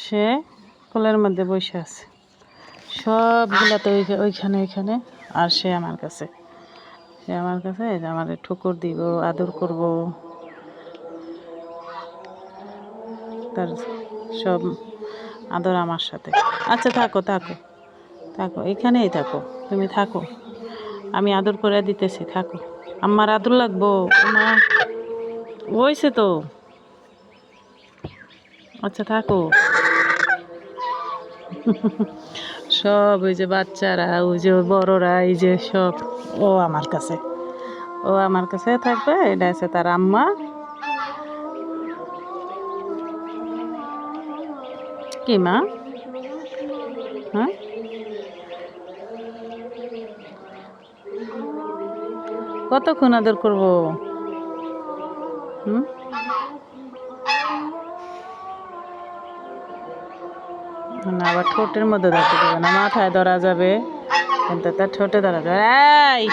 সে কোলের মধ্যে বসে আছে সবগুলা তো ওইখানে ওইখানে আর সে আমার কাছে এই যে আমার ঠুকুর দিব আদর করব তার সব আদর আমার সাথে। আচ্ছা থাকো থাকো থাকো এখানেই থাকো, তুমি থাকো, আমি আদর করে দিতেছি, থাকো। আমার আদর লাগবো মা হয়েছে তো। আচ্ছা থাকো। সব ওই যে বাচ্চারা ওই যে বড়রা এই যে সব ও আমার কাছে থাকবে। এটা আছে তার আম্মা। কি মা? হ্যাঁ কতক্ষণ আদর করবো? হুম না আবার ঠোঁটের মধ্যে ধরতে দেবে না, মাথায় ধরা যাবে কিন্তু তার ঠোঁটে ধরা যাবে। এই